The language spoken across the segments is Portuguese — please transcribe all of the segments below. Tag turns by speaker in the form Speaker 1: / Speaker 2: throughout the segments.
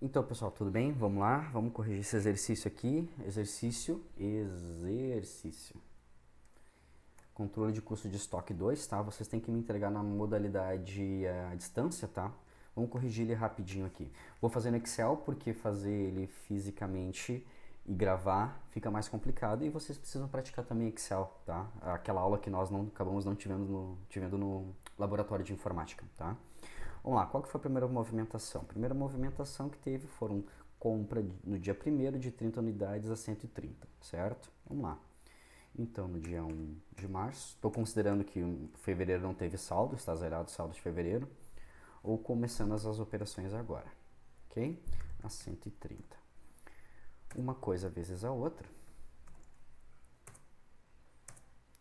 Speaker 1: Então, pessoal, tudo bem? Vamos lá, vamos corrigir esse exercício aqui. Exercício. Controle de custo de estoque 2, tá? Vocês têm que me entregar na modalidade à distância, tá? Vamos corrigir ele rapidinho aqui. Vou fazer no Excel, porque fazer ele fisicamente e gravar fica mais complicado e vocês precisam praticar também Excel, tá? Aquela aula que nós não acabamos não tivendo no laboratório de informática, tá? Vamos lá, qual que foi a primeira movimentação? A primeira movimentação que teve foram compra no dia 1º de 30 unidades a 130, certo? Vamos lá. Então, no dia 1 de março, estou considerando que fevereiro não teve saldo, está zerado o saldo de fevereiro, ou começando as operações agora, ok? A 130. Uma coisa vezes a outra,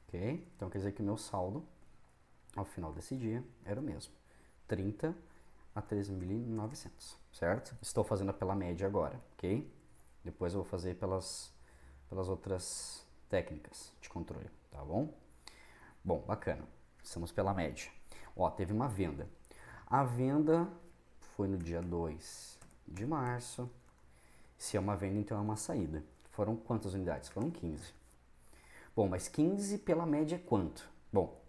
Speaker 1: ok? Então, quer dizer que o meu saldo, ao final desse dia, era o mesmo, 30 a 13.900, certo? Estou fazendo pela média agora, ok? Depois eu vou fazer pelas outras técnicas de controle, tá bom? Bom, bacana. Estamos pela média. Ó, teve uma venda. A venda foi no dia 2 de março. Se é uma venda, então é uma saída. Foram quantas unidades? Foram 15. Bom, mas 15 pela média é quanto? Bom,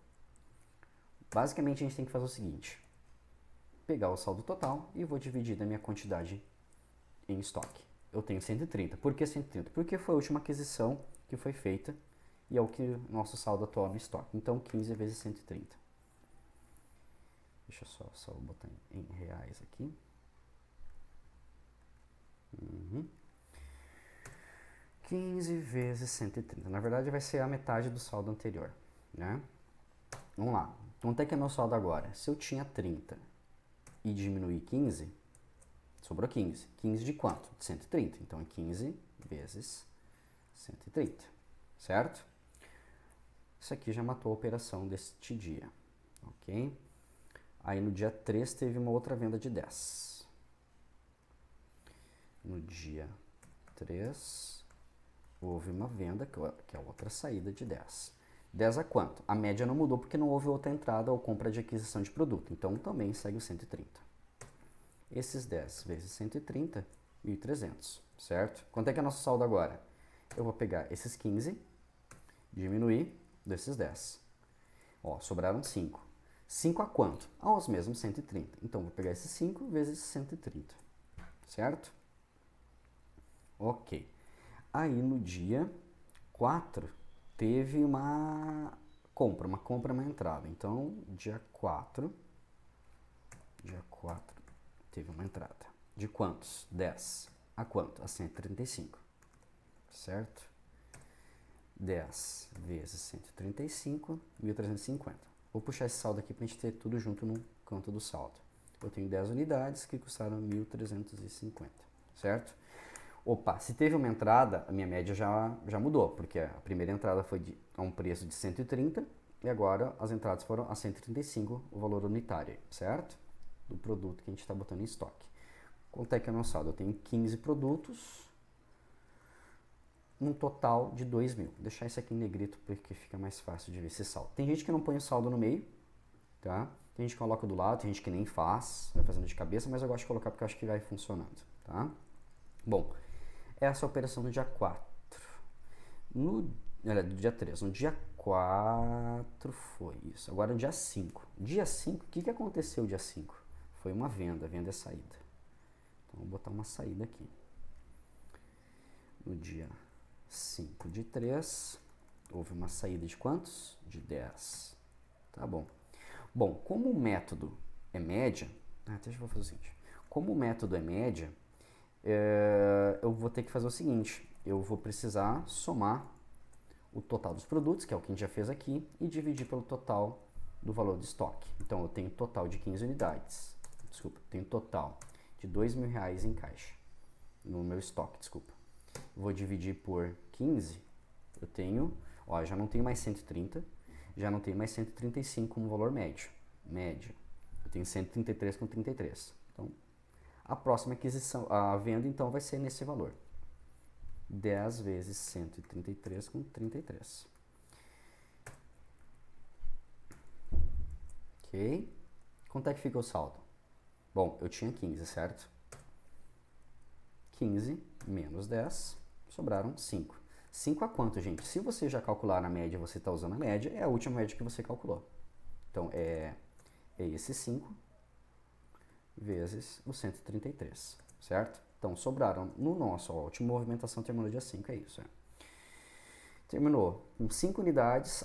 Speaker 1: basicamente a gente tem que fazer o seguinte. Pegar o saldo total e vou dividir da minha quantidade em estoque. Eu tenho 130. Por que 130? Porque foi a última aquisição que foi feita e é o que nosso saldo atual no estoque. Então 15 vezes 130. Deixa eu só botar em reais aqui. 15 vezes 130. Na verdade vai ser a metade do saldo anterior, né? Vamos lá. Quanto é que é meu saldo agora? Se eu tinha 30 e diminuir 15, sobrou 15. 15 de quanto? De 130. Então é 15 vezes 130, certo? Isso aqui já matou a operação deste dia, ok? Aí no dia 3 teve uma outra venda de 10. No dia 3 houve uma venda, que é outra saída de 10. 10 a quanto? A média não mudou porque não houve outra entrada ou compra de aquisição de produto, então também segue o 130. Esses 10 vezes 130, 1.300, certo? Quanto é que é nosso saldo agora? Eu vou pegar esses 15, diminuir desses 10. Ó, sobraram 5. 5 a quanto? Aos mesmos 130. Então, vou pegar esses 5 vezes 130, certo? Ok. Aí, no dia 4, teve uma compra, uma entrada. Então, dia 4 teve uma entrada. De quantos? 10. A quanto? A 135, certo? 10 vezes 135, 1.350. Vou puxar esse saldo aqui para a gente ter tudo junto no canto do saldo. Eu tenho 10 unidades que custaram 1.350, certo? Opa, se teve uma entrada, a minha média já mudou, porque a primeira entrada foi a um preço de 130 e agora as entradas foram a 135, o valor unitário, certo? Do produto que a gente está botando em estoque. Quanto é que é o meu saldo? Eu tenho 15 produtos, num total de 2.000. Vou deixar isso aqui em negrito porque fica mais fácil de ver esse saldo. Tem gente que não põe o saldo no meio, tá? Tem gente que coloca do lado, tem gente que nem faz, vai fazendo de cabeça, mas eu gosto de colocar porque eu acho que vai funcionando, tá? Bom, essa é a operação do dia 4. Do dia 3. No dia 4 foi isso. Agora no dia 5. Dia 5, o que aconteceu dia 5? Foi uma venda, venda é saída. Então vou botar uma saída aqui. No dia 5 de 3, houve uma saída de quantos? De 10. Tá bom. Bom, como o método é média, deixa eu fazer o seguinte. Como o método é média, eu vou ter que fazer o seguinte. Eu vou precisar somar o total dos produtos, que é o que a gente já fez aqui, e dividir pelo total do valor de estoque. Então, eu tenho total de 15 unidades. Desculpa, tenho total de R$2.000 em caixa. No meu estoque, desculpa. Vou dividir por 15, eu tenho, ó, já não tenho mais 130, já não tenho mais 135 como valor médio. Média. Eu tenho 133,33. Então, a próxima aquisição, a venda, então, vai ser nesse valor. 10 vezes 133,33. Ok? Quanto é que fica o saldo? Bom, eu tinha 15, certo? 15 menos 10, sobraram 5. 5 a quanto, gente? Se você já calcular a média, você está usando a média, é a última média que você calculou. Então, é esse 5 vezes o 133, certo? Então, sobraram no nosso, ó, a última movimentação terminou dia 5, é isso. Terminou com 5 unidades,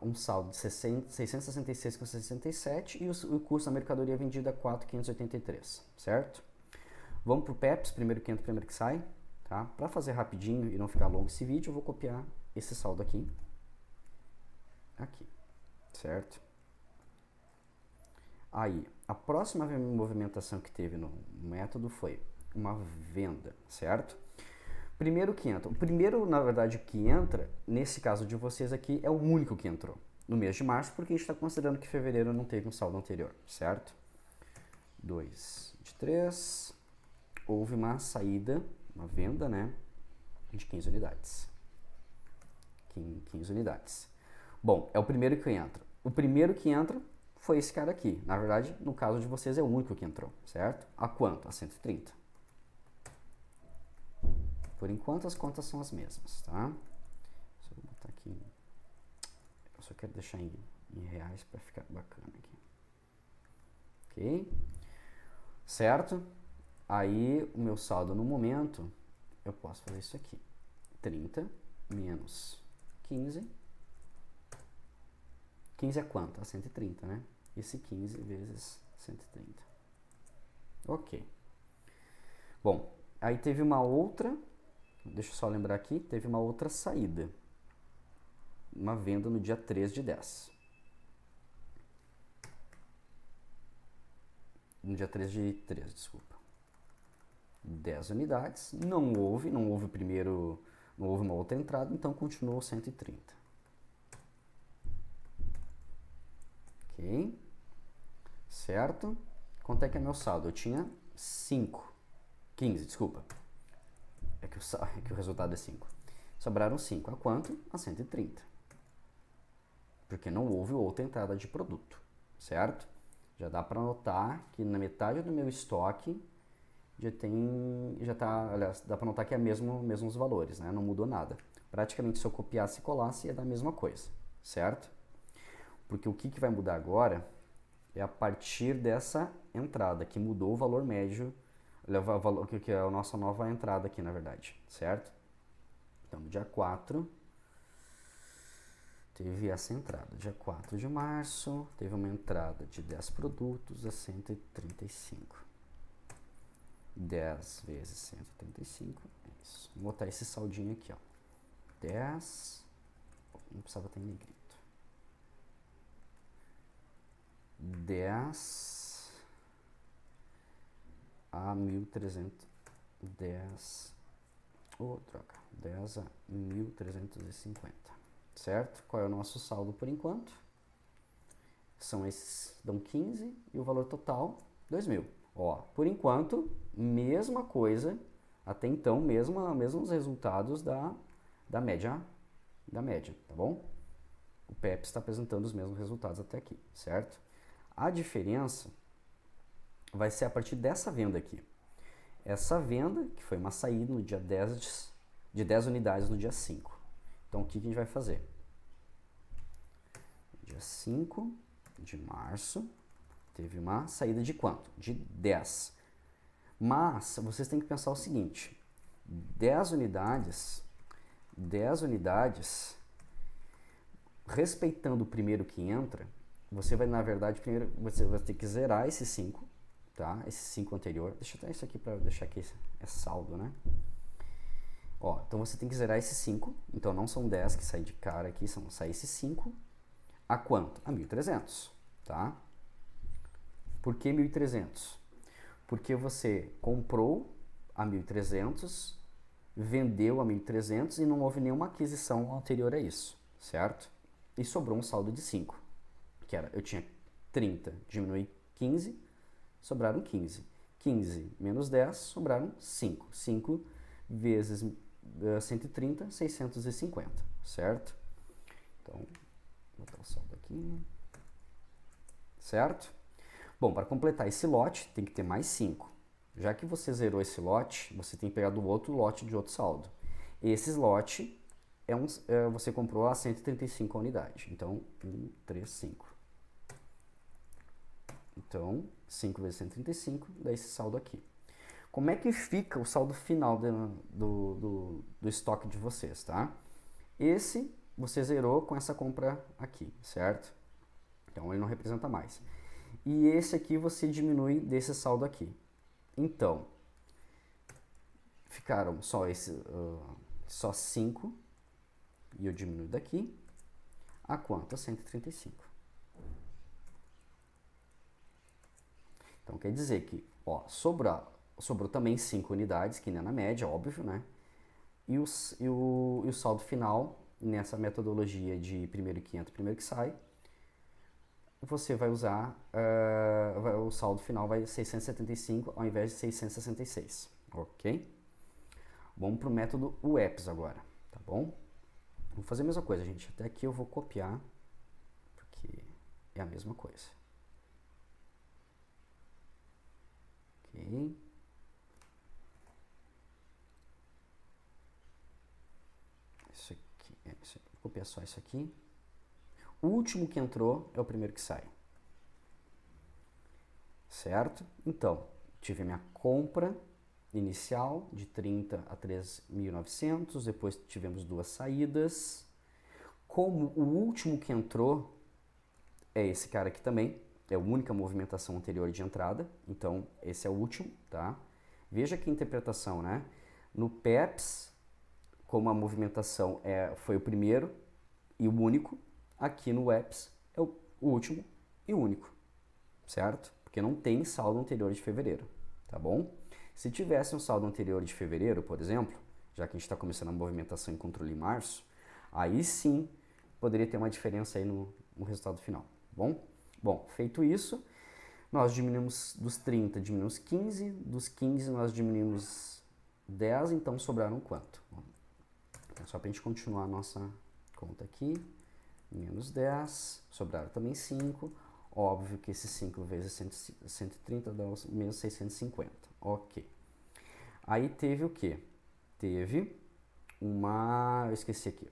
Speaker 1: um saldo de 666,67 e o custo da mercadoria vendida 4.583, certo? Vamos para o PEPS, primeiro que entra, primeiro que sai. Tá? Para fazer rapidinho e não ficar longo esse vídeo, eu vou copiar esse saldo aqui, certo? Aí, a próxima movimentação que teve no método foi uma venda, certo? Primeiro que entra. O primeiro, na verdade, que entra, nesse caso de vocês aqui, é o único que entrou no mês de março, porque a gente está considerando que fevereiro não teve um saldo anterior, certo? 2 de 3, houve uma saída, uma venda, né, de 15 unidades. 15 unidades. Bom, é o primeiro que entra. O primeiro que entra foi esse cara aqui. Na verdade, no caso de vocês, é o único que entrou, certo? A quanto? A 130. Por enquanto, as contas são as mesmas, tá? Deixa eu botar aqui. Eu só quero deixar em reais para ficar bacana aqui. Ok? Certo? Aí, o meu saldo no momento, eu posso fazer isso aqui. 30 menos 15. 15 é quanto? A 130, né? Esse 15 vezes 130. Ok. Bom, aí teve uma outra, deixa eu só lembrar aqui, teve uma outra saída. Uma venda no dia 3 de 10. No dia 3 de 3, desculpa. 10 unidades, não houve primeiro, não houve uma outra entrada, então continuou 130. Ok? Certo? Quanto é que é meu saldo? Eu tinha 15, desculpa. É que o resultado é 5. Sobraram 5. A quanto? A 130. Porque não houve outra entrada de produto, certo? Já dá para notar que na metade do meu estoque aliás, dá para notar que é mesmos valores, né? Não mudou nada. Praticamente se eu copiasse e colasse ia dar a mesma coisa, certo? Porque o que vai mudar agora é a partir dessa entrada, que mudou o valor médio, que é a nossa nova entrada aqui, na verdade, certo? Então, no dia 4, teve essa entrada. Dia 4 de março, teve uma entrada de 10 produtos a 135. 10 vezes 135, é isso. Vou botar esse saldinho aqui, ó. 10, não precisava ter em negrito. 10 a 1.300, 10, droga, 10 a 1.350, certo? Qual é o nosso saldo por enquanto? São esses, dão 15 e o valor total, 2.000. Ó, por enquanto, mesma coisa, até então, mesmos resultados da média, tá bom? O PEP está apresentando os mesmos resultados até aqui, certo? A diferença vai ser a partir dessa venda aqui. Essa venda, que foi uma saída no dia 10, de 10 unidades no dia 5. Então, o que a gente vai fazer? Dia 5 de março, teve uma saída de quanto? De 10. Mas, vocês têm que pensar o seguinte, 10 unidades, respeitando o primeiro que entra, você vai, na verdade, primeiro você vai ter que zerar esse 5, tá? Esse 5 anterior. Deixa eu dar isso aqui para deixar aqui, é saldo, né? Ó, então você tem que zerar esse 5, então não são 10 que saem de cara aqui, sai esse 5. A quanto? A 1.300, tá? Por que 1.300? Porque você comprou a 1.300, vendeu a 1.300 e não houve nenhuma aquisição anterior a isso, certo? E sobrou um saldo de 5, que era, eu tinha 30, diminui 15, sobraram 15. 15 menos 10, sobraram 5. 5 vezes 130, 650, certo? Então, vou botar o saldo aqui, certo? Bom, para completar esse lote, tem que ter mais 5. Já que você zerou esse lote, você tem que pegar do outro lote de outro saldo. Esse lote você comprou a 135 a unidade. Então, 1, 3, 5. Então, 5 vezes 135 dá esse saldo aqui. Como é que fica o saldo final do estoque de vocês, tá? Esse você zerou com essa compra aqui, certo? Então, ele não representa mais. E esse aqui você diminui desse saldo aqui. Então, ficaram só 5, e eu diminuo daqui, a quanto? A 135. Então, quer dizer que, ó, sobrou também 5 unidades, que não é na média, óbvio, né? E o saldo final, nessa metodologia de primeiro que entra, primeiro que sai, você vai usar, o saldo final vai 675 ao invés de 666, ok? Vamos para o método UEPS agora, tá bom? Vou fazer a mesma coisa, gente. Até aqui eu vou copiar, porque é a mesma coisa. Ok. Isso aqui, vou copiar só isso aqui. O último que entrou é o primeiro que sai. Certo? Então, tive a minha compra inicial de 30 a 3.900, depois tivemos duas saídas. Como o último que entrou é esse cara aqui também, é a única movimentação anterior de entrada, então esse é o último, tá? Veja que interpretação, né? No PEPS, como a movimentação foi o primeiro e o único, aqui no EPS é o último e o único, certo? Porque não tem saldo anterior de fevereiro, tá bom? Se tivesse um saldo anterior de fevereiro, por exemplo, já que a gente está começando a movimentação em controle em março, aí sim poderia ter uma diferença aí no resultado final, tá bom? Bom, feito isso, nós diminuímos dos 30, diminuímos 15, dos 15 nós diminuímos 10, então sobraram quanto? Então, só para a gente continuar a nossa conta aqui, menos 10, sobraram também 5, óbvio que esse 5 vezes 130 dá menos 650, ok. Aí teve o que? Teve eu esqueci aqui,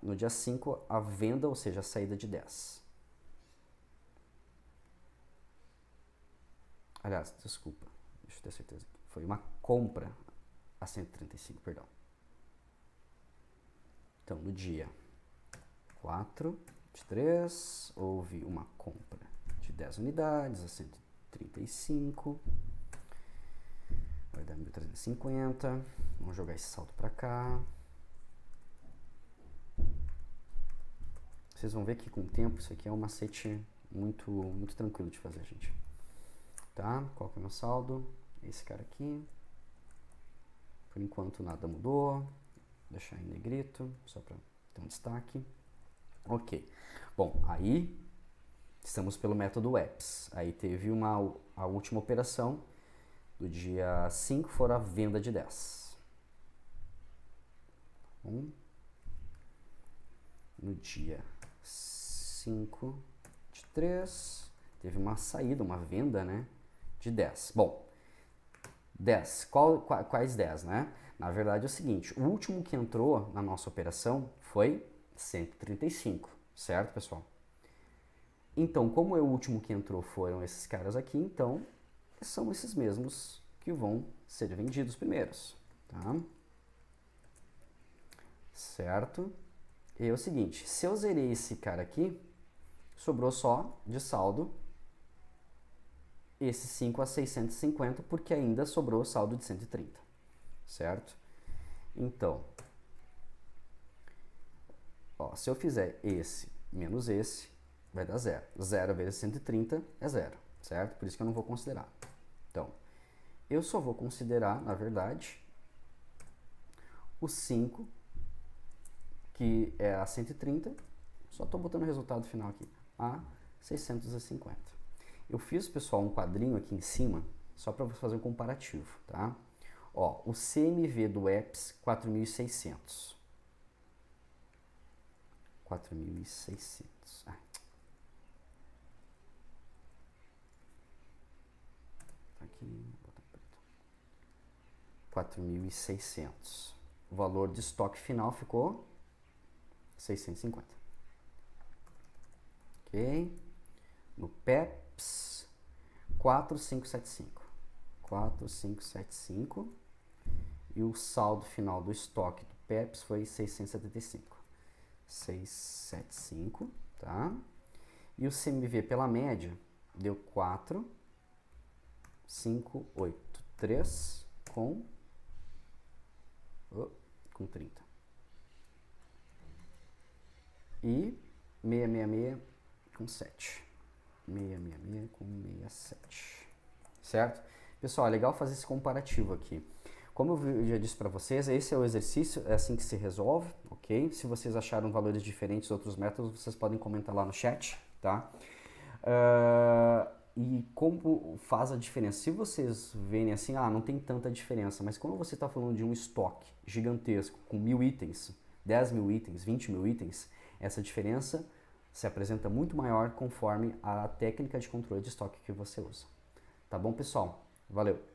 Speaker 1: no dia 5 a venda, ou seja, a saída de 10. Aliás, desculpa, deixa eu ter certeza aqui. Foi uma compra a 135, perdão. Então, no dia 4 de 3, houve uma compra de 10 unidades a 135. Vai dar 1.350. Vamos jogar esse saldo para cá. Vocês vão ver que com o tempo isso aqui é um macete muito, muito tranquilo de fazer, gente. Tá? Qual que é o meu saldo? Esse cara aqui. Por enquanto nada mudou. Vou deixar em negrito, só para ter um destaque. Ok. Bom, aí estamos pelo método EPS. Aí teve a última operação do dia 5 for a venda de 10. No dia 5 de 3, teve uma saída, uma venda, né, de 10. Bom, 10. Quais 10, né? Na verdade é o seguinte, o último que entrou na nossa operação foi 135, certo, pessoal? Então, como é o último que entrou foram esses caras aqui, então são esses mesmos que vão ser vendidos primeiros, tá? Certo? E é o seguinte, se eu zerei esse cara aqui, sobrou só de saldo esse 5 a 650, porque ainda sobrou saldo de 130, certo? Então, ó, se eu fizer esse menos esse, vai dar 0. 0 vezes 130 é 0, certo? Por isso que eu não vou considerar. Então, eu só vou considerar, na verdade, o 5, que é a 130, só estou botando o resultado final aqui, a 650. Eu fiz, pessoal, um quadrinho aqui em cima, só para fazer um comparativo, tá? Ó, o CMV do EPS, 4.600. 4.600. Aqui, bota preto. 4.600. O valor de estoque final ficou 650. Ok? No PEPS, 4.575. 4.575. E o saldo final do estoque do PEPS foi 675. 675, tá? E o CMV pela média deu 4.583 com 30. E 666 com 7. 666 com 67. Certo? Pessoal, é legal fazer esse comparativo aqui. Como eu já disse para vocês, esse é o exercício, é assim que se resolve, ok? Se vocês acharam valores diferentes de outros métodos, vocês podem comentar lá no chat, tá? E como faz a diferença? Se vocês verem assim, não tem tanta diferença, mas quando você está falando de um estoque gigantesco, com 1.000 itens, 10.000 itens, 20.000 itens, essa diferença se apresenta muito maior conforme a técnica de controle de estoque que você usa. Tá bom, pessoal? Valeu!